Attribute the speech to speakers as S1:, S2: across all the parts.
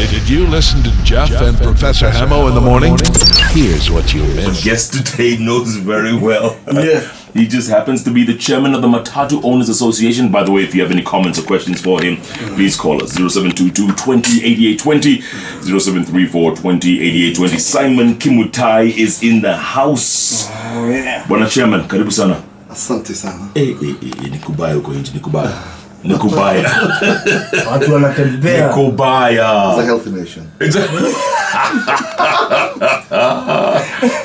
S1: Did you listen to Jeff and Professor Hamo in the morning? Here's what you missed.
S2: My guest today knows very well.
S3: Yeah.
S2: He just happens to be the chairman of the Matatu Owners Association. By the way, if you have any comments or questions for him, please call us 0722 20 8820, 0734 20 8820. Simon Kimutai is in the house.
S3: Oh, yeah.
S2: Bwana chairman, karibu sana.
S3: Asante sana.
S2: Nikubaya uko nje, nikubaya. Nikubaya.
S3: Watu wanatembea.
S2: Nikubaya.
S3: It's a healthy nation.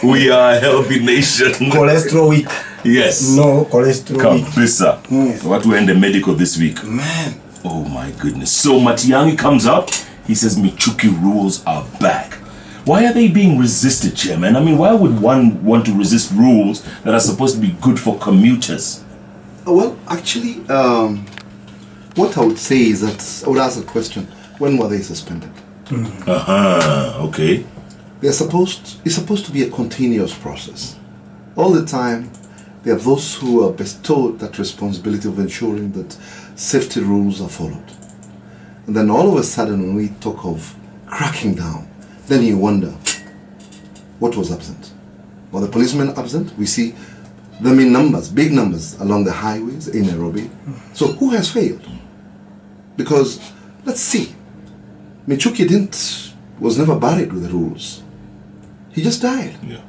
S2: We are a healthy nation.
S3: Cholesterol week.
S2: Yes.
S3: No, cholesterol week.
S2: Kabisa.
S3: Yes.
S2: What to end the medical this week?
S3: Man.
S2: Oh my goodness. So Matiang'i comes up. He says Michuki rules are back. Why are they being resisted, Chairman? I mean, why would one want to resist rules that are supposed to be good for commuters?
S3: Well, actually, what I would say is that I would ask a question: when were they suspended?
S2: Okay.
S3: It's supposed to be a continuous process. All the time, there are those who are bestowed that responsibility of ensuring that safety rules are followed. And then all of a sudden, when we talk of cracking down, then you wonder, what was absent? Were the policemen absent? We see them in numbers, big numbers, along the highways in Nairobi. So who has failed? Because, let's see, Michuki was never buried with the rules. He just died.
S2: Yeah.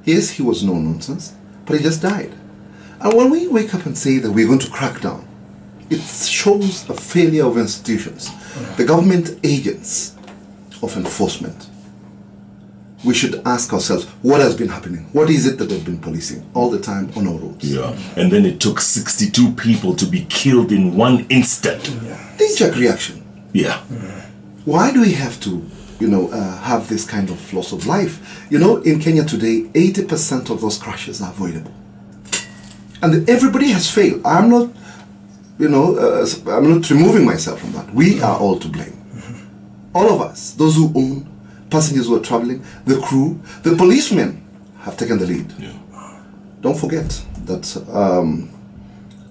S3: Yes, he was no nonsense, but he just died. And when we wake up and say that we're going to crack down, it shows a failure of institutions, the government agents of enforcement. We should ask ourselves, what has been happening? What is it that they've been policing all the time on our roads?
S2: Yeah. And then it took 62 people to be killed in one instant.
S3: Knee-jerk reaction.
S2: Yeah.
S3: Why do we have to, have this kind of loss of life? In Kenya today, 80% of those crashes are avoidable. And everybody has failed. I'm not, I'm not removing myself from that. We are all to blame. All of us, those who own, passengers who are traveling, the crew, the policemen have taken the lead.
S2: Yeah.
S3: Don't forget that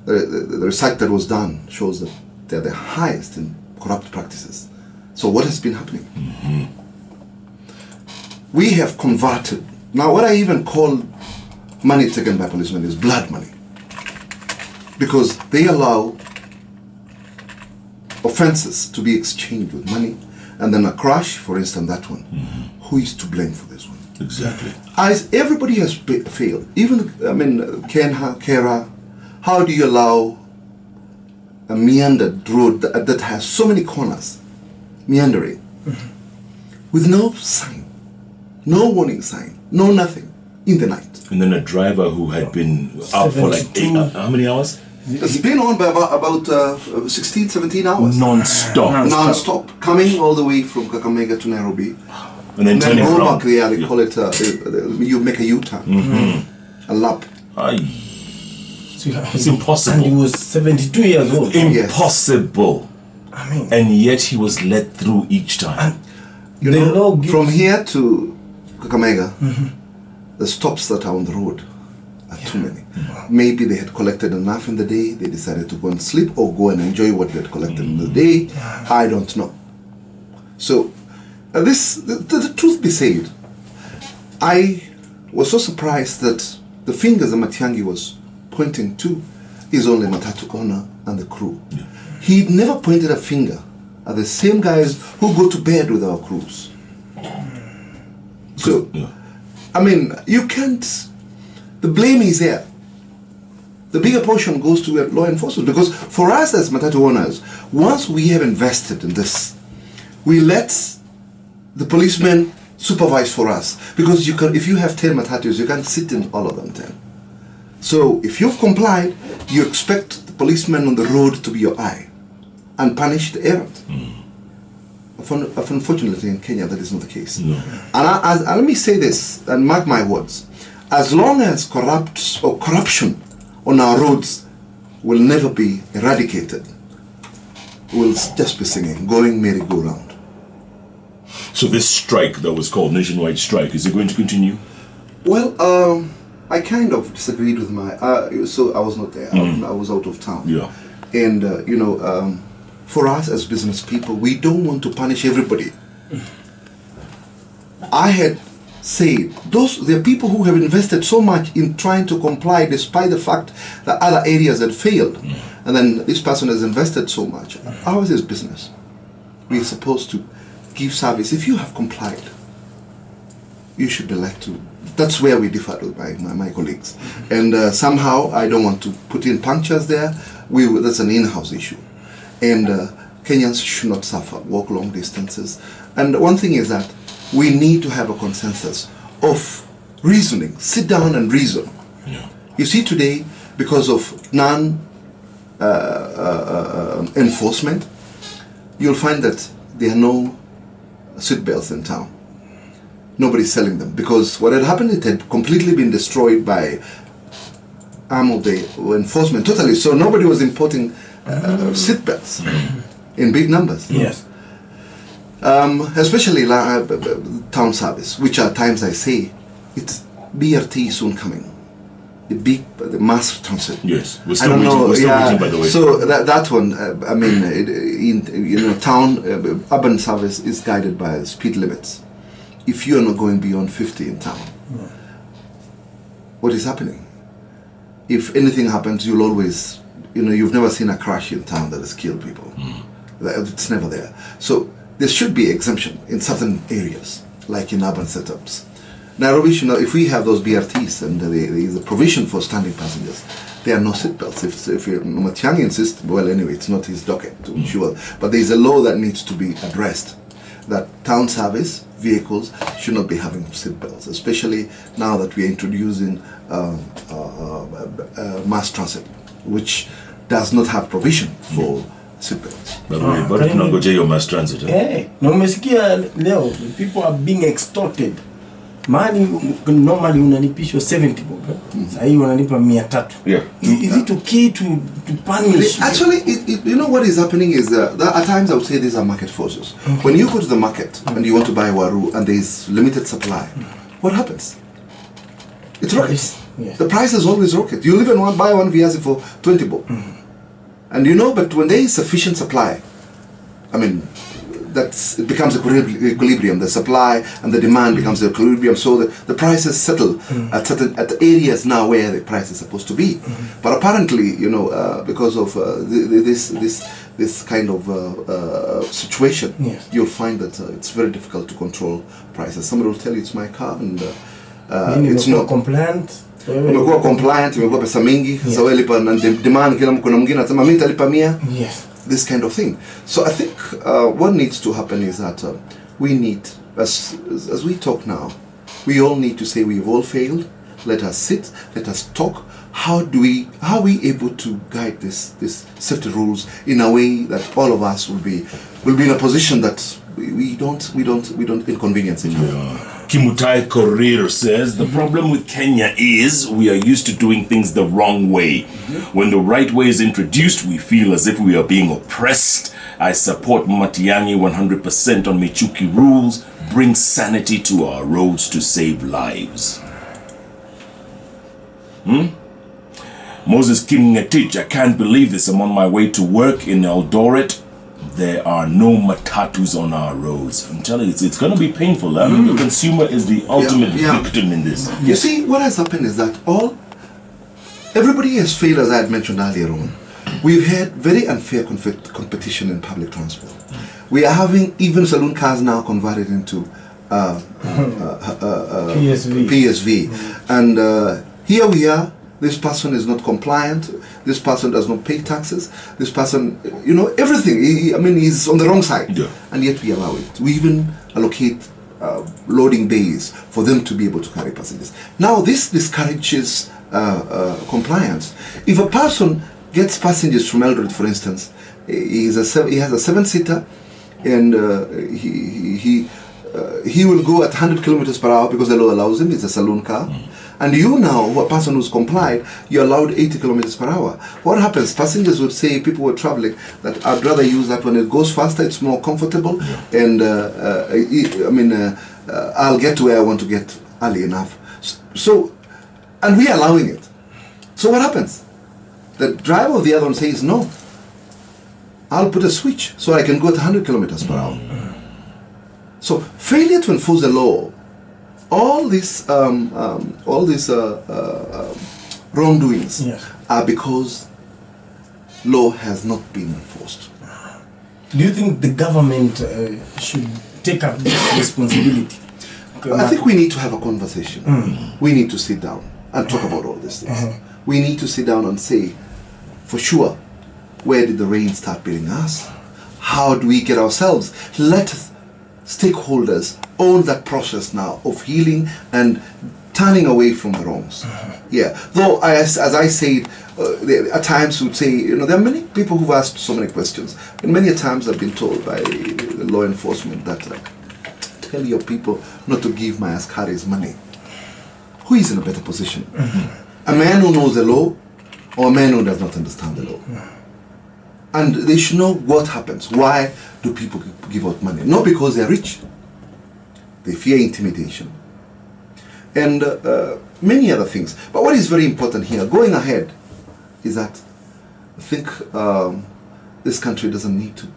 S3: the research that was done shows that they're the highest in corrupt practices. So what has been happening? We have converted. Now what I even call money taken by policemen is blood money. Because they allow offenses to be exchanged with money, and then a crash, for instance, that one. Who is to blame for this one?
S2: Exactly.
S3: As everybody has failed, even, Kenha, Kera, how do you allow a meandered road that has so many corners, meandering, with no sign, no warning sign, no nothing, in the night?
S2: And then a driver who had been up for like 8, how many hours?
S3: It's been on by about 16, 17 hours.
S2: Non-stop.
S3: Non-stop. Coming all the way from Kakamega to Nairobi.
S2: And then turning
S3: go
S2: around.
S3: back there, they call it, you make a U-turn. A lap.
S2: It's impossible.
S4: And he was 72 years old.
S2: Impossible.
S4: I mean,
S2: And yet he was let through each time.
S3: From here to Kakamega, the stops that are on the road are too many. Maybe they had collected enough in the day, they decided to go and sleep or go and enjoy what they had collected in the day. I don't know. So, the truth be said, I was so surprised that the fingers that Matiang'i was pointing to is only Matatu owner and the crew. He never pointed a finger at the same guys who go to bed with our crews. So, you can't. The blame is there. The bigger portion goes to law enforcement, because for us as Matatu owners, once we have invested in this, we let the policemen supervise for us, because if you have 10 Matatus, you can sit in all of them 10. So if you've complied, you expect the policeman on the road to be your eye and punish the errant. Unfortunately, in Kenya, that is not the case. And let me say this, and mark my words. As long as corruption on our roads will never be eradicated, we'll just be singing, going merry-go-round.
S2: So this strike that was called nationwide strike, is it going to continue?
S3: Well, I kind of disagreed with my... so I was not there. I was out of town.
S2: Yeah.
S3: And, for us as business people, we don't want to punish everybody. I had said, there are people who have invested so much in trying to comply despite the fact that other areas had failed. And then this person has invested so much. Ours is business. We are supposed to give service. If you have complied, you should be led to. That's where we differ with my colleagues. And somehow, I don't want to put in punctures there. That's an in-house issue. And Kenyans should not suffer, walk long distances. And one thing is that we need to have a consensus of reasoning. Sit down and reason.
S2: Yeah.
S3: You see today, because of enforcement, you'll find that there are no seatbelts in town. Nobody's selling them because what had happened, it had completely been destroyed by arm of the enforcement totally. So nobody was importing seatbelts in big numbers.
S4: Yes.
S3: Especially town service, which at times I say, it's BRT soon coming. The mass transit.
S2: Yes, we're still waiting, by the way.
S3: So that one, I mean, town urban service is guided by speed limits. If you are not going beyond 50 in town, what is happening? If anything happens, you'll always, you've never seen a crash in town that has killed people. It's never there. So there should be exemption in certain areas, like in urban setups. Nairobi, if we have those BRTs and there is a provision for standing passengers, there are no seatbelts. If Matiang'i insists, well, anyway, it's not his docket to ensure. But there is a law that needs to be addressed, that town service vehicles should not be having seatbelts, especially now that we are introducing mass transit, which does not have provision for seatbelts.
S2: By the way, but tunangoja hiyo mass transit.
S4: Na umesikia leo, people are being extorted. Mali normally unalipishwa 70 bob. Sasa hii wanalipa 300.
S2: Yeah.
S4: Is it okay to punish?
S3: Actually, you know what is happening is that at times I would say these are market forces. Okay. When you go to the market and you want to buy waru and there is limited supply, what happens? It rockets.
S4: Yes.
S3: The price is always rocket. You even buy one viazi for 20 bob. And but when there is sufficient supply, I mean, it becomes equilibrium. The supply and the demand becomes equilibrium. So the prices settle at the areas now where the price is supposed to be. But apparently, because of this kind of situation,
S4: yes,
S3: you'll find that it's very difficult to control prices. Somebody will tell you it's my car and it's not
S4: compliant.
S3: Umekuwa compliant, umekuwa pesa mingi, sasa wewe lipa na demand, kila kuna mwingine anasema mimi nitalipa 100.
S4: Yes.
S3: This kind of thing. So I think what needs to happen is that we need, as we talk now, we all need to say we've all failed. Let us sit, let us talk. How are we able to guide this safety rules in a way that all of us will be in a position that we don't inconvenience each other.
S2: Kimutai Korir says, the problem with Kenya is we are used to doing things the wrong way. When the right way is introduced, we feel as if we are being oppressed. I support Matiang'i 100% on Michuki rules. Bring sanity to our roads to save lives. Moses Kingetich, I can't believe this. I'm on my way to work in Eldoret. There are no matatus on our roads. I'm telling you, it's going to be painful. I mean, the consumer is the ultimate victim in this.
S3: You see, what has happened is that everybody has failed, as I had mentioned earlier on. We've had very unfair competition in public transport. We are having even saloon cars now converted into PSV. And here we are. This person is not compliant. This person does not pay taxes. This person, everything. He's on the wrong side.
S2: Yeah.
S3: And yet we allow it. We even allocate loading days for them to be able to carry passengers. Now this discourages compliance. If a person gets passengers from Eldoret, for instance, he has a 7-seater, and he will go at 100 kilometers per hour because the law allows him. It's a saloon car. And you now, a person who's complied, you're allowed 80 kilometers per hour. What happens? Passengers would say, people were traveling, that I'd rather use that when it goes faster, it's more comfortable, and I'll get to where I want to get early enough. So, and we're allowing it. So what happens? The driver of the other one says no. I'll put a switch so I can go at 100 kilometers per hour. So failure to enforce the law, all these wrongdoings are because law has not been enforced.
S4: Do you think the government should take up this responsibility?
S3: I think we need to have a conversation. We need to sit down and talk about all these things. We need to sit down and say, for sure, where did the rain start beating us? How do we get ourselves? Let stakeholders own that process now of healing and turning away from the wrongs. Yeah. Though, as I said, at times we would say, there are many people who've asked so many questions. And many times I've been told by the law enforcement that tell your people not to give my askaris money. Who is in a better position? A man who knows the law or a man who does not understand the law? And they should know what happens. Why do people give out money? Not because they're rich. They fear intimidation. And many other things. But what is very important here, going ahead, is that I think this country doesn't need to,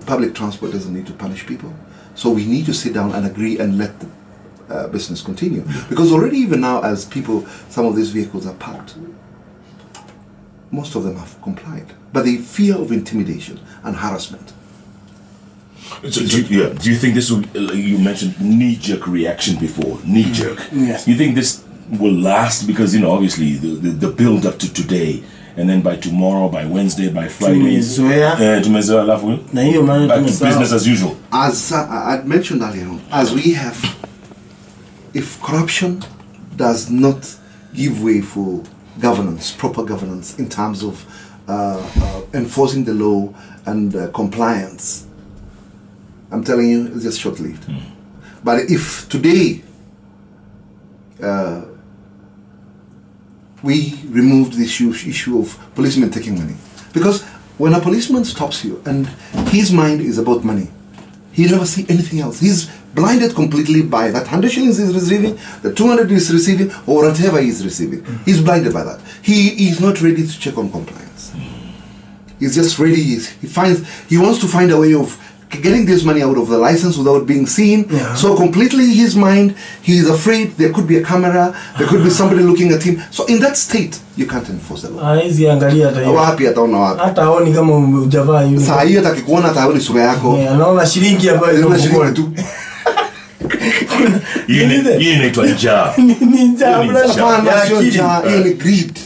S3: public transport doesn't need to punish people. So we need to sit down and agree and let the business continue. Because already even now, as some of these vehicles are parked, most of them have complied. But the fear of intimidation and harassment.
S2: So do you think this will, you mentioned knee-jerk reaction before, knee-jerk.
S4: Yes.
S2: You think this will last? Because, obviously the build-up to today, and then by tomorrow, by Wednesday, by Friday, back to business as usual.
S3: As I mentioned earlier on, as we have, if corruption does not give way for governance, proper governance in terms of enforcing the law and compliance, I'm telling you, it's just short-lived. But if today we removed the issue of policemen taking money, because when a policeman stops you and his mind is about money, he'll never see anything else. He's blinded completely by that 100 shillings he's receiving, the 200 he's receiving, or whatever he's receiving. He's blinded by that. He is not ready to check on compliance. He's just ready. He wants to find a way of getting this money out of the license without being seen. So completely his mind, he is afraid there could be a camera, there could be somebody looking at him. So in that state, you can't enforce the law. Wapi ataona wapi?
S4: Hata haoni kama hujavaa uniform.
S3: Saa hiyo atakikuona ataoni sura yako.
S4: Anaona shilingi ambayo iko mfukoni tu.
S2: Hii inaitwa njaa.
S4: Ni njaa.
S3: Hiyo ni greed.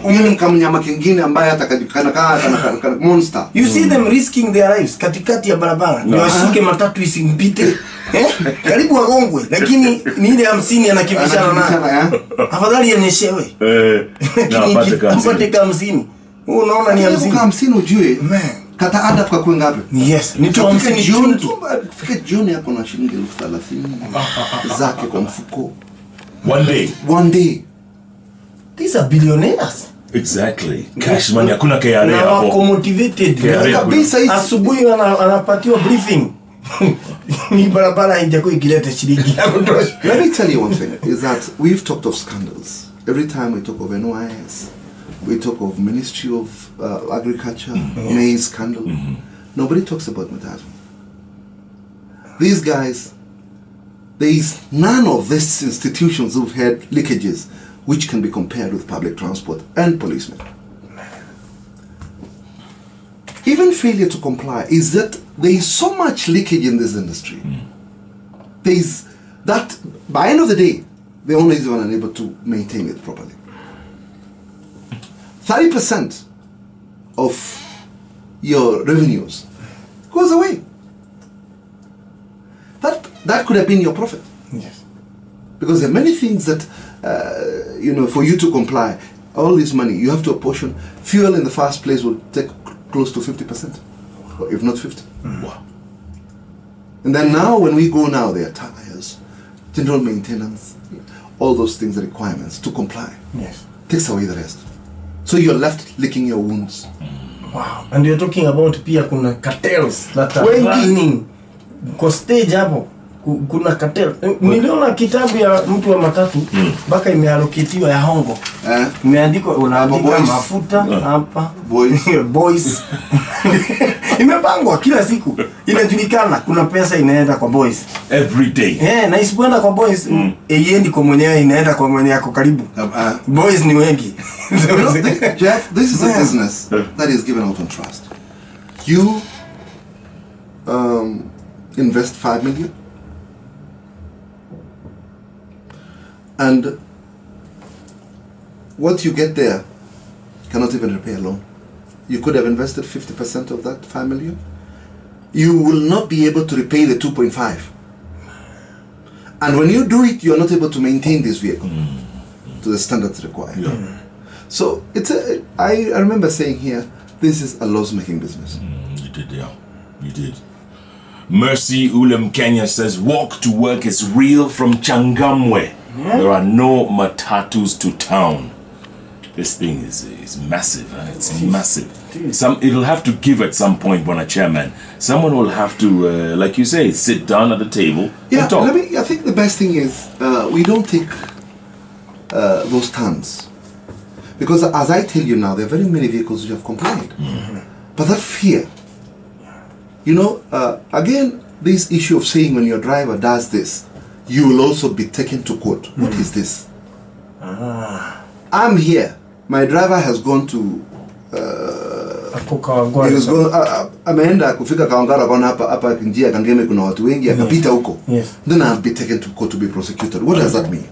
S3: Huyu ni mnyama kingine ambaye atakajikana kama monster.
S4: You see them risking their lives katikati ya barabara. Ni washike matatu isimpite. Karibu wagongwe, lakini ni ile 50 anakimbishana nayo. Afadhali yenyeshewe. Apate kama 50. Unaona ni 50.
S3: Kama 50 ujue. Kata ada kwa kwa ngapi?
S4: Yes, ni tu 50
S3: jioni tu. Fika jioni hapo na shilingi 30,000 zake kwa mfuko. One day. These are billionaires.
S2: Exactly. Cash money, hakuna KRA hapo.
S4: Na wako motivated.
S3: Kabisa hizi.
S4: Asubuhi anapatiwa briefing. Ni barabara haijako ikileta shilingi ya kutosha.
S3: Let me tell you one thing, is that we've talked of scandals. Every time we talk of NYS, we talk of Ministry of Agriculture, maize scandal. Nobody talks about Matatu. These guys, there is none of these institutions who've had leakages which can be compared with public transport and policemen. Even failure to comply is that there is so much leakage in this industry. There is that by the end of the day, the owner is unable to maintain it properly. 30% of your revenues goes away. That could have been your profit.
S4: Yes.
S3: Because there are many things that, for you to comply, all this money, you have to apportion. Fuel in the first place will take close to 50%, or if not 50.
S2: Wow.
S3: And then now, when we go now, there are tires, general maintenance, all those things, the requirements to comply.
S4: Yes.
S3: Takes away the rest. So you're left licking your wounds.
S4: Wow. And you're talking about pia kuna cartels that are running kwa stage hapo kuna cartel. Niliona kitabu ya mtu wa matatu mpaka imealloketiwa ya hongo. Imeandikwa unaandika mafuta hapa boys. Imepangwa kila siku. Inajulikana kuna pesa inaenda kwa boys
S2: every day.
S4: Na isipoenda kwa boys iendi kwa mwenyewe, inaenda kwa mwenye yako karibu. Boys ni wengi.
S3: Jeff, this is a business that is given out on trust. You invest 5 million and what you get there cannot even repay a loan. You could have invested 50% of that 5 million. You will not be able to repay the 2.5. And when you do it, you are not able to maintain this vehicle to the standards required. So it's I remember saying here, this is a loss-making business.
S2: You did, yeah. You did. Mercy Ulem Kenya says, walk to work is real from Changamwe. There are no matatus to town. This thing is massive. It's massive. It'll have to give at some point when a chairman. Someone will have to, like you say, sit down at the table and talk.
S3: I think the best thing is we don't take those terms. Because as I tell you now, there are very many vehicles which have complied. But that fear, you know, again, this issue of saying when your driver does this, you will also be taken to court. What is this? I'm here. My driver has gone to ameenda kufika Kaongara kwa hapa njia Kangeme kuna watu wengi akapita huko. Then I'll be taken to court to be prosecuted. What does that mean?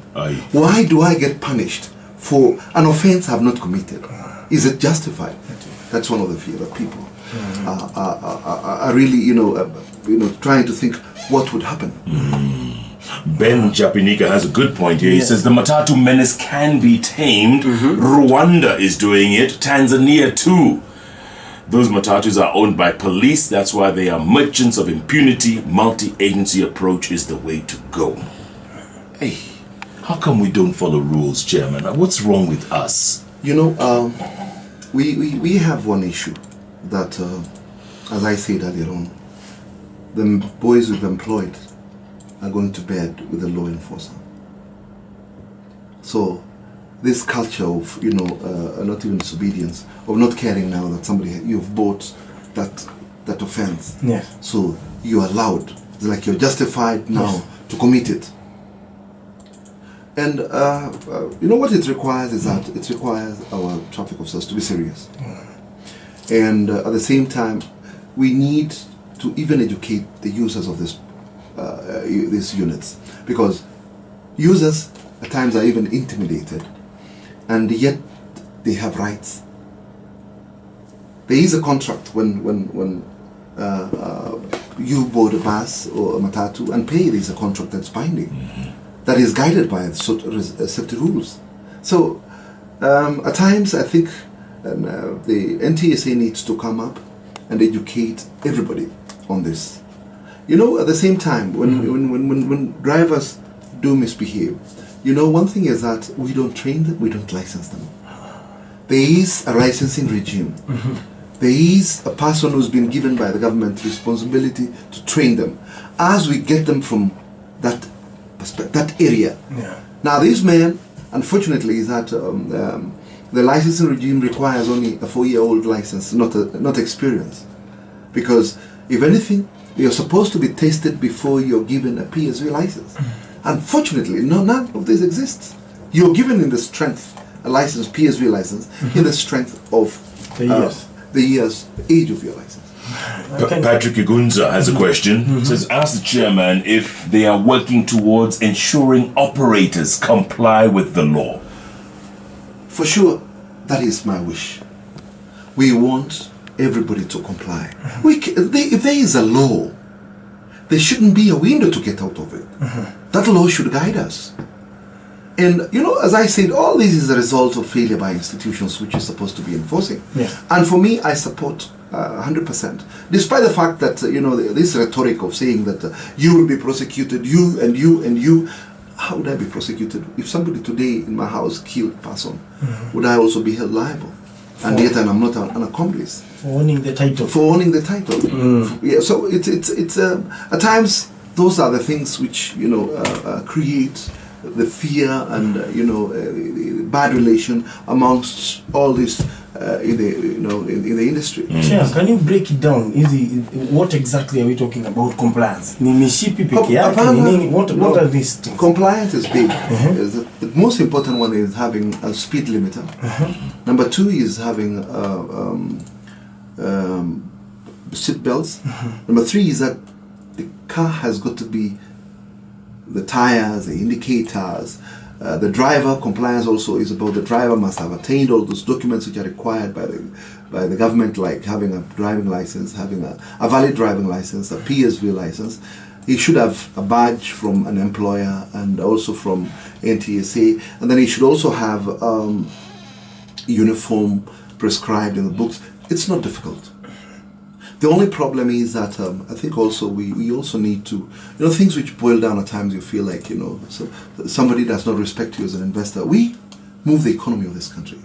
S3: Why do I get punished for an offense I've not committed? Is it justified? That's one of the fear that people are really, you know, trying to think what would happen.
S2: Ben Japinika has a good point here. He says the Matatu menace can be tamed. Rwanda is doing it. Tanzania too. Those Matatus are owned by police. That's why they are merchants of impunity. Multi-agency approach is the way to go. Hey, how come we don't follow rules, Chairman? What's wrong with us?
S3: You know, we have one issue that, as I said earlier on, the boys we've employed are going to bed with the law enforcer. So this culture of, you know, not even disobedience, of not caring now that somebody, you've bought that offense. So you are allowed. It's like you're justified now to commit it. And you know what it requires is that it requires our traffic officers to be serious. And at the same time, we need to even educate the users of these units, because users at times are even intimidated, and yet they have rights. There is a contract when you board a bus or a matatu and pay. There is a contract that's binding, that is guided by safety rules. So at times I think the NTSA needs to come up and educate everybody on this. You know, at the same time, when drivers do misbehave, you know, one thing is that we don't train them, we don't license them. There is a licensing regime. There is a person who's been given by the government responsibility to train them as we get them from that area. Now, these men, unfortunately, is that the licensing regime requires only a 4-year-old license, not experience. Because if anything, you're supposed to be tested before you're given a PSV license. Unfortunately, none of this exists. You're given in the strength, a license, PSV license, in the strength of the years, age of your license.
S2: Patrick Igunza has a question. Says, ask the chairman if they are working towards ensuring operators comply with the law.
S3: For sure, that is my wish. We want everybody to comply. If there is a law, there shouldn't be a window to get out of it. That law should guide us. And, you know, as I said, all this is a result of failure by institutions which is supposed to be enforcing. And for me, I support 100%. Despite the fact that, you know, this rhetoric of saying that you will be prosecuted, you and you and you. How would I be prosecuted? If somebody today in my house killed a person, would I also be held liable? And yet I'm not an accomplice.
S4: For owning the title.
S3: For owning the title. Yeah, so it's at times those are the things which create the fear and bad relation amongst all this in the industry.
S4: Chair, can you break it down? What exactly are we talking about? Compliance. What are these things?
S3: Compliance is big. The most important one is having a speed limiter. Number 2 is having seat belts. Number 3 is that the car has got to be, the tires, the indicators, the driver compliance also is about the driver must have attained all those documents which are required by the government, like having a driving license, having a valid driving license, a PSV license. He should have a badge from an employer and also from NTSA, and then he should also have uniform prescribed in the books. It's not difficult. The only problem is that I think also we also need to, things which boil down at times you feel like, so somebody does not respect you as an investor. We move the economy of this country.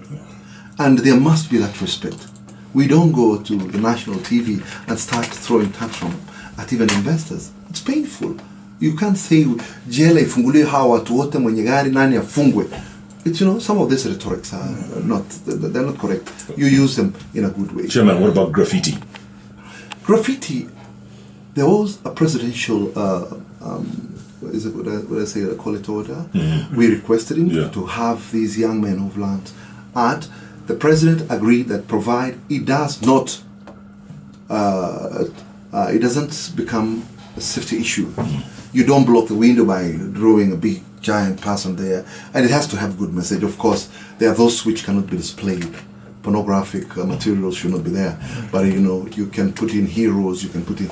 S3: And there must be that respect. We don't go to the national TV and start throwing tantrum at even investors. It's painful. You can't say, jela ifunguliwe hawa watu wote mwenye gari nani afungwe. It's, some of these rhetorics are they're not correct. You use them in a good way.
S2: Chairman, what about graffiti?
S3: Graffiti, there was a presidential, is it what I say, a call it order? We requested him to have these young men who've learned art. The president agreed that provide it does not, it doesn't become a safety issue. You don't block the window by drawing a big giant person there, and it has to have good message. Of course, there are those which cannot be displayed. Pornographic materials should not be there, but you can put in heroes, you can put in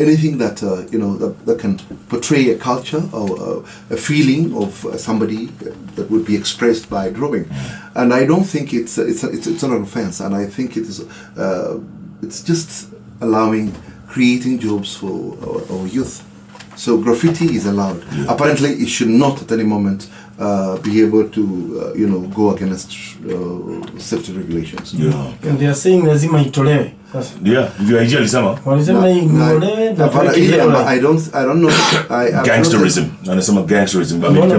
S3: anything that that can portray a culture or a feeling of somebody that would be expressed by drawing. And I don't think it's not an offense, and I think it is it's just allowing, creating jobs for our youth. So graffiti is allowed. Apparently, it should not at any moment be able to go against safety regulations.
S4: And they are saying lazima itolewe. Walisema
S3: I don't know.
S2: Gangsterism. Anasema gangsterism. I mean,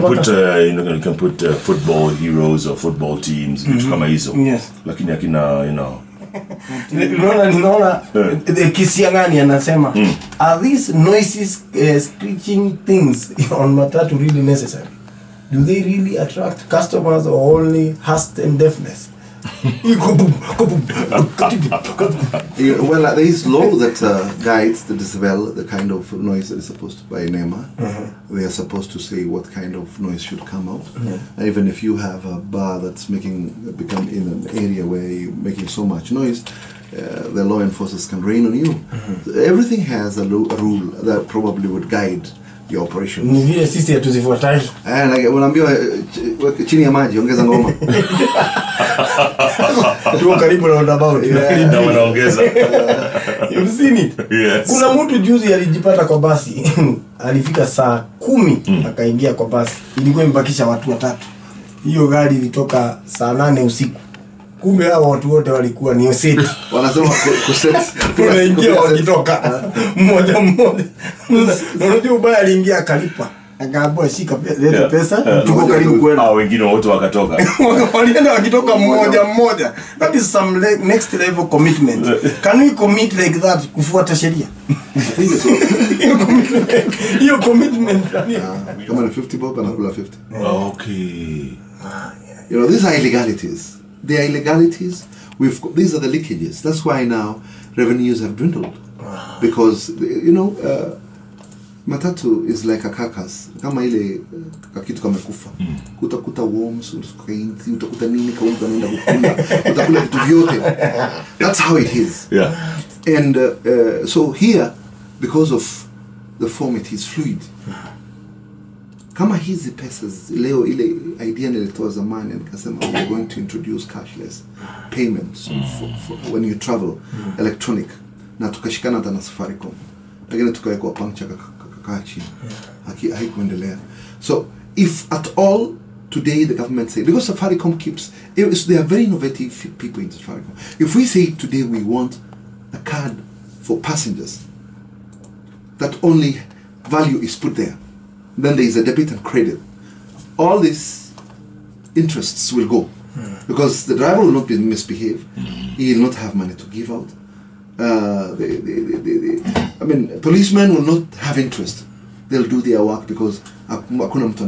S2: you can put football heroes or football teams vitu kama hizo. Lakini akina
S4: Ninaona Kisiangani anasema, are these noises, screeching things on Matatu really necessary? Do they really attract customers or only hust and deafness?
S3: Well, there is law that guides the decibel, the kind of noise that is supposed to by NEMA. They are supposed to say what kind of noise should come out. And even if you have a bar that's become in an area where you're making so much noise, the law enforcers can rain on you. Everything has a rule that probably would guide the operation.
S4: Ni vile sisi hatuzifuatai.
S3: Unaambiwa chini ya maji ongeza ngoma.
S4: Tuko karibu na roundabout.
S2: Na wanaongeza.
S4: You've seen it?
S2: Yes.
S4: Kuna mtu juzi alijipata kwa basi. Alifika saa 10 akaingia kwa basi. Ilikuwa imebakisha watu 3. Hiyo gari ilitoka saa 8 usiku. Kumbe hao watu wote walikuwa ni set.
S3: Wanasema kuset.
S4: Tunaingia wakitoka mmoja. Unajua ubaya aliingia akalipa. Akaambiwa shika pesa, tuko karibu kwenda.
S2: Wengine wote wakatoka.
S4: Walienda wakitoka mmoja. That is some next level commitment. Can we commit like that kufuata sheria? Hiyo commitment.
S3: Kama ni 50 bob anakula 50.
S2: Okay.
S3: These are illegalities. They are illegalities. These are the leakages. That's why now revenues have dwindled. Because Matatu is like a carcass. Kama ile kitu kamekufa. Utakuta worms, utakuta nini kaunga nenda kukula. Utakula vitu vyote. That's how it is. And so here, because of the form, it is fluid. Kama hizi pesa leo ile idea nilitoa zamani nikasema we are going to introduce cashless payments for when you travel, electronic, na tukashikana hata na Safaricom, lakini tukawekwa puncture kakachi haikuendelea. So if at all today the government say, because Safaricom they are very innovative people in Safaricom. If we say today we want a card for passengers that only value is put there. Then there is a debit and credit. All these interests will go because the driver will not be misbehave. He will not have money to give out. Policemen will not have interest. They'll do their work because hakuna mtu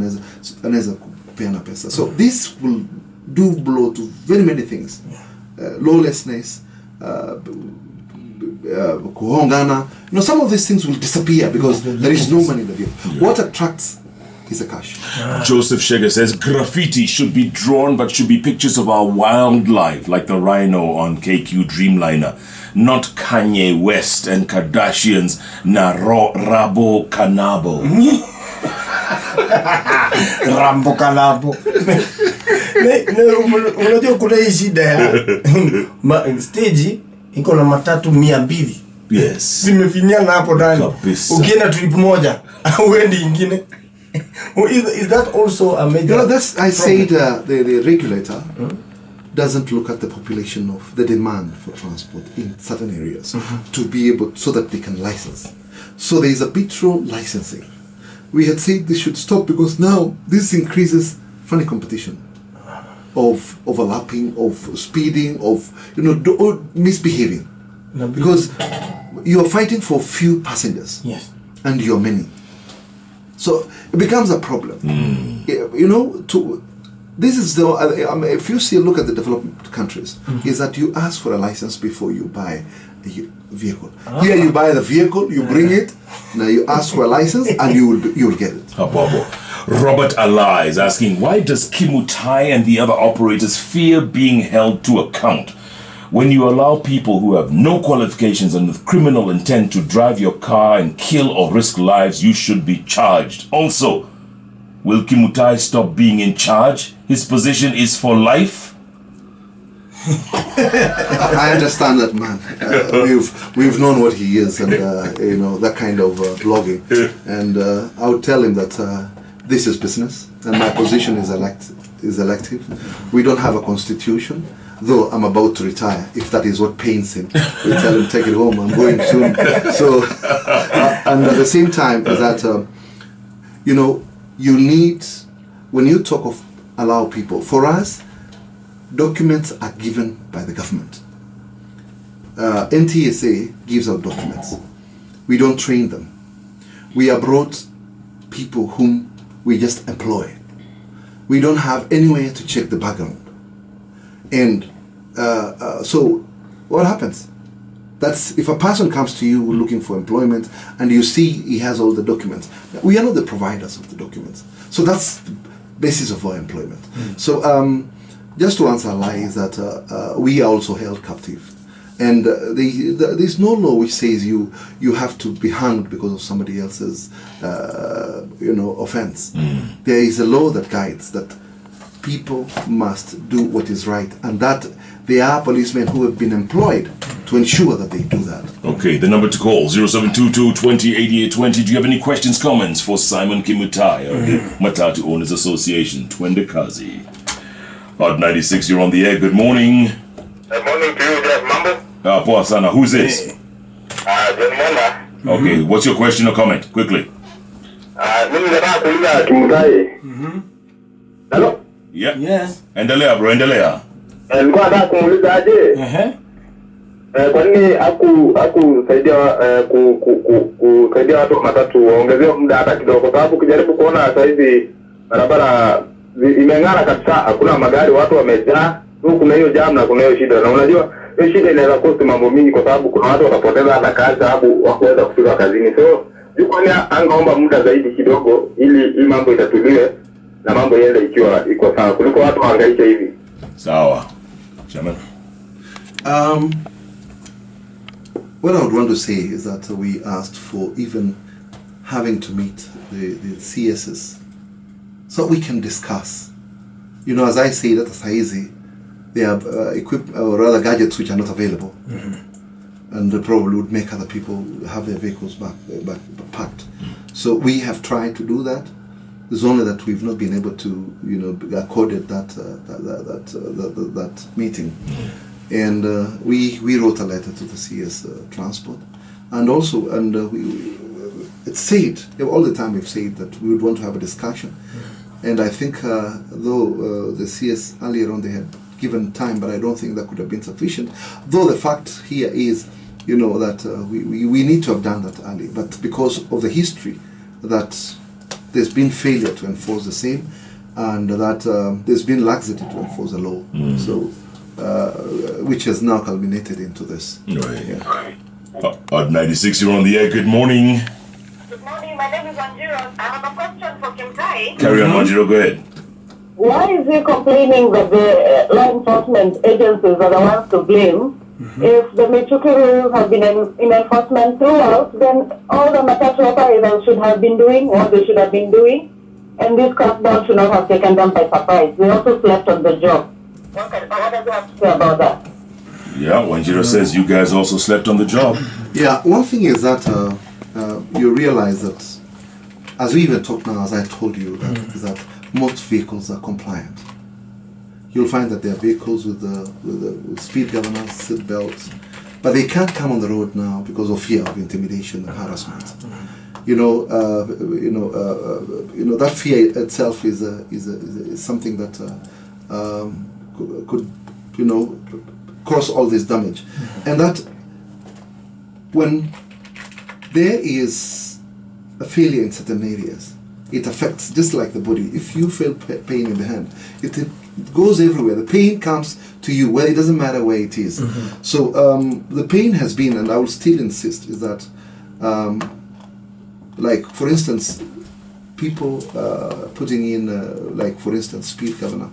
S3: anaweza kupeana pesa. So this will do blow to very many things. Lawlessness, kuhongana. Some of these things will disappear because there is no money in the vehicle. What attracts is the cash.
S2: Joseph Shega says graffiti should be drawn, but should be pictures of our wildlife, like the rhino on KQ Dreamliner, not Kanye West and Kardashians na Rabo Kanabo.
S4: Rambo Kanabo. Unajua kuna hii shida ya stage iko na matatu 200.
S2: Yes.
S4: Zimefinyana hapo ndani. Ukienda trip moja, uendi ingine. Is that also a major
S3: I said the regulator doesn't look at the population of the demand for transport in certain areas to be able so that they can license. So there is a petrol licensing. We had said this should stop because now this increases funny competition of overlapping, of speeding, of misbehaving.
S4: No,
S3: because you are fighting for few passengers.
S4: Yes.
S3: And you're many. So it becomes a problem. This is if you see a look at the developed countries, is that you ask for a license before you buy a vehicle. Here you buy the vehicle, you bring it, now you ask for a license and you will get it.
S2: Robert Allah is asking, why does Kimutai and the other operators fear being held to account? When you allow people who have no qualifications and with criminal intent to drive your car and kill or risk lives, you should be charged. Also, will Kimutai stop being in charge? His position is for life?
S3: I understand that, man. We've known what he is and, that kind of blogging. And I would tell him that this is business and my position is elective. We don't have a constitution. Though I'm about to retire, if that is what pains him, we tell him, take it home, I'm going soon. So, and at the same time, is that, you need, when you talk of allow people, for us, documents are given by the government. NTSA gives out documents. We don't train them. We are brought people whom we just employ. We don't have anywhere to check the background. And so what happens? That's if a person comes to you looking for employment and you see he has all the documents. We are not the providers of the documents. So that's the basis of our employment. So just to answer a lie is that we are also held captive. And there's no law which says you have to be hanged because of somebody else's offense. There is a law that guides that people must do what is right, and that there are policemen who have been employed to ensure that they do that.
S2: Okay, the number to call 0722 20 88 20. Do you have any questions, comments for Simon Kimutai of the Matatu Owners Association? Twende Kazi. Hot 96, you're on the air. Good morning.
S5: Good morning to you, Jeff Mambo.
S2: Poa sana. Who's this?
S5: John Mwanda.
S2: Okay, what's your question or comment? Quickly.
S5: Mimi nataka kuuliza Kimutai. Hello?
S2: Yeah.
S4: Yes.
S2: Endelea bro, endelea.
S5: Nilikuwa nataka kumuuliza aje. Kwa nini hakusaidia kusaidia watu wa matatu waongezewe muda hata kidogo, kwa sababu ukijaribu kuona sasa hivi barabara imeng'ara kabisa, hakuna magari, watu wamejaa. Kuna hiyo jam na kuna hiyo shida. Na unajua hiyo shida inaweza kosti mambo mingi, kwa sababu kuna watu watapoteza hata kazi sababu hawakuweza kufika kazini. So yuko ni angaomba muda zaidi kidogo ili hii mambo itatuliwe na mambo yende ikiwa iko sawa kuliko watu wahangaike hivi.
S2: Sawa. Chairman.
S3: What I would want to say is that we asked for even having to meet the CSs so we can discuss. As I say that Saizi, they have or rather gadgets which are not available, and they probably would make other people have their vehicles back packed. So we have tried to do that. It's only that we've not been able to, accorded that meeting, and we wrote a letter to the CS Transport, and also said, all the time we've said that we would want to have a discussion. And I think though the CS earlier on they had given time, but I don't think that could have been sufficient. Though the fact here is, you know, that we need to have done that early, but because of the history that there's been failure to enforce the same, and that there's been laxity to enforce the law, so which has now culminated into this.
S2: Right. Yeah. At 96, you're on the air. Good morning.
S6: Good morning. My name is Anjiro. I have a question for Kimutai.
S2: Carry on, Anjiro. Go ahead.
S6: Why is he complaining that the law enforcement agencies are the ones to blame? If the Michuki rules have been in enforcement throughout, then all the Matatu operators should have been doing what they should have been doing, and this crackdown should not have taken them by surprise. They also slept on the job. What does he have to say about that?
S2: Yeah, Wanjiro says you guys also slept on the job.
S3: Yeah, one thing is that you realize that, as we even talk now, as I told you, that is that most vehicles are compliant. You'll find that there are vehicles with speed governors, seat belts, but they can't come on the road now because of fear of intimidation and harassment. You know, that fear itself is something that could, you know, cause all this damage. And that when there is a failure in certain areas, it affects, just like the body. If you feel pain in the hand, it goes everywhere. The pain comes to you, where it doesn't matter where it is. So the pain has been, and I will still insist, is that like, for instance, people putting in like, for instance, speed governor.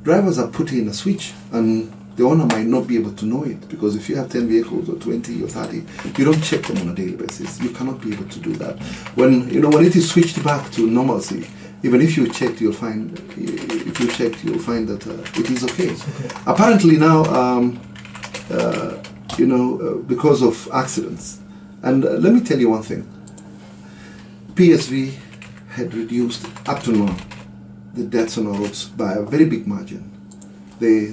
S3: Drivers are putting in a switch, and the owner might not be able to know it, because if you have 10 vehicles or 20 or 30, you don't check them on a daily basis. You cannot be able to do that. When it is switched back to normalcy, even if you checked, you'll find that it is okay. Apparently now, because of accidents, and let me tell you one thing. PSV had reduced up to now the deaths on our roads by a very big margin. The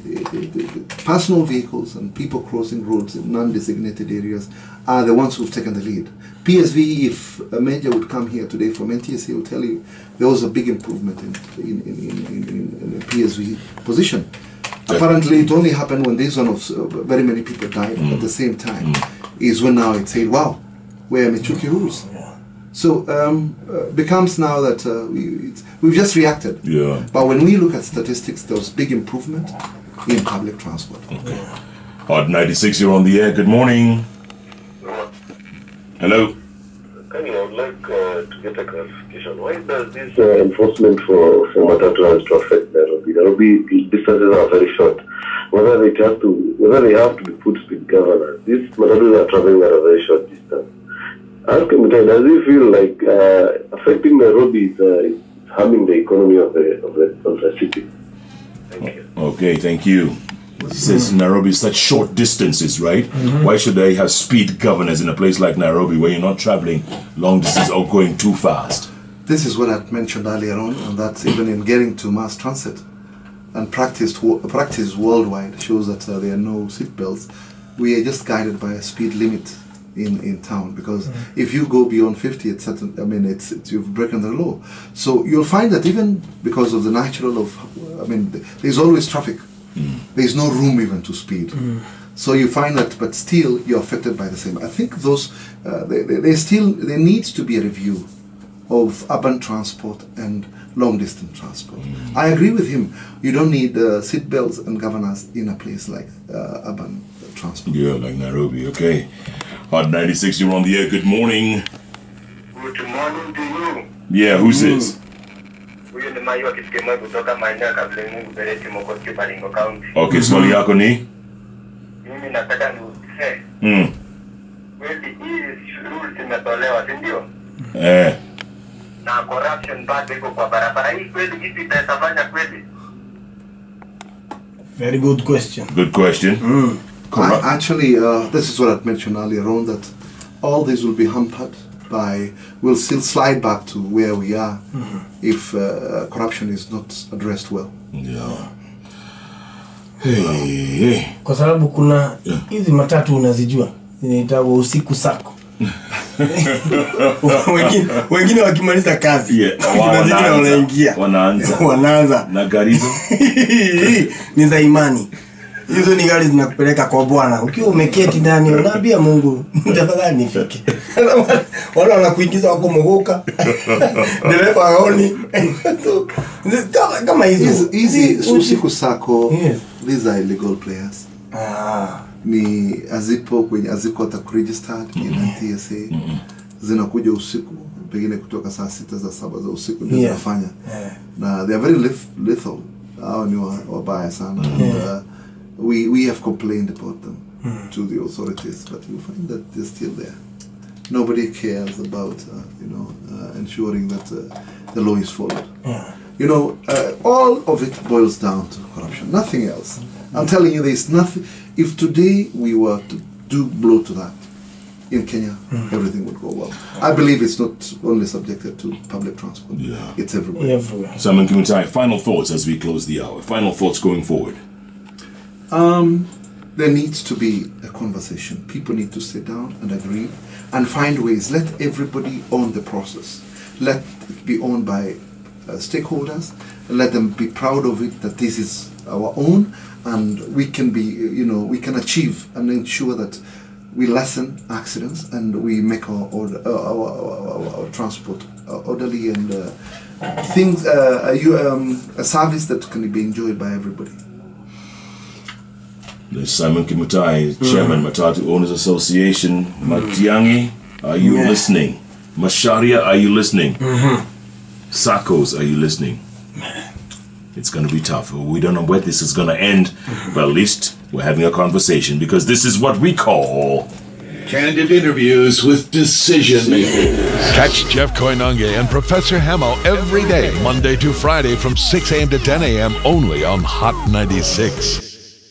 S3: personal vehicles and people crossing roads in non-designated areas are the ones who've taken the lead. PSV, if a major would come here today from NTSA, he will tell you there was a big improvement in PSV position. Apparently, it only happened when this one of very many people died at the same time. Is when now it said, wow, where are Michuki rules? So becomes now that we've just reacted.
S2: Yeah.
S3: But when we look at statistics, there was big improvement in public transport.
S2: Okay. Hot 96, you're on the air. Good morning. Hello.
S5: I would like to get a clarification. Why does this enforcement for Matatu has to affect Nairobi? Nairobi distances are very short. Whether they have to be put speed governors, these Matatus are traveling at a very short distance. Ask him, does he feel like affecting Nairobi is harming the economy of the city? Thank you.
S2: Okay, thank you. He says Nairobi is such short distances, right? Why should they have speed governors in a place like Nairobi where you're not traveling long distance or going too fast?
S3: This is what I mentioned earlier on, and that's even in getting to mass transit. And practice worldwide shows that there are no seat belts. We are just guided by a speed limit in town, because if you go beyond 50, it's certain, you've broken the law. So you'll find that even because of the natural there's always traffic. There's no room even to speed. So you find that, but still you're affected by the same. I think those there needs to be a review of urban transport and long distance transport. I agree with him. You don't need seat belts and governors in a place like urban transport.
S2: Yeah, like Nairobi. Okay. Hot 96, you're on the air. Good morning.
S5: Good morning to you.
S2: Yeah, who's this?
S5: Huyu ni Mayu akisikema kutoka maeneo ya Kablengu Bereti Mokosi Baringo County.
S2: Okay, swali yako ni?
S5: Mimi nataka niulize. Kweli hii rules imetolewa, si ndio? Na corruption bado iko kwa barabara hii, kweli hivi itafanya kweli?
S4: Very good question.
S2: Good question.
S3: Actually, this is what I mentioned earlier on, that all this will be hampered by, we'll still slide back to where we are if corruption is not addressed well.
S2: Yeah. Hey.
S4: Kwa sababu kuna hizi matatu unazijua zinaitwa usiku sako. wengine wakimaliza kazi.
S2: Yeah.
S4: Kuna zingine wanaingia. Wanaanza.
S2: Na gari hizo
S4: ni za imani. Hizo ni gari zinakupeleka kwa Bwana. Ukiwa umeketi ndani unaambia Mungu, tafadhali nifike. Wala wanakuingiza wako mogoka. Dereva haoni. Kama
S3: hizi usiku sako, these are illegal players. Ni aziko registered in TSA. Zinakuja usiku pengine kutoka saa 6 za 7 za usiku ndio zinafanya. Na they are very lethal. Hao ni wabaya sana. We have complained about them to the authorities, but you find that they're still there. Nobody cares about ensuring that the law is followed. All of it boils down to corruption, nothing else. I'm telling you, there's nothing. If today we were to do blow to that in Kenya, everything would go well. I believe it's not only subjected to public transport. It's everywhere.
S2: Simon Kimutai, final thoughts as we close the hour. Final thoughts going forward.
S3: There needs to be a conversation. People need to sit down and agree and find ways. Let everybody own the process. Let it be owned by stakeholders. Let them be proud of it, that this is our own, and we can be, we can achieve and ensure that we lessen accidents and we make our transport orderly and a service that can be enjoyed by everybody.
S2: There's Simon Kimutai, Chairman, Matatu Owners Association. Matiangi, are you listening? Masharia, are you listening? Sakos, are you listening? It's going to be tough. We don't know where this is going to end, but at least we're having a conversation, because this is what we call
S1: candid interviews with decision makers. Catch Jeff Koinange and Professor Hamo every day, Monday to Friday from 6 a.m. to 10 a.m. only on Hot 96.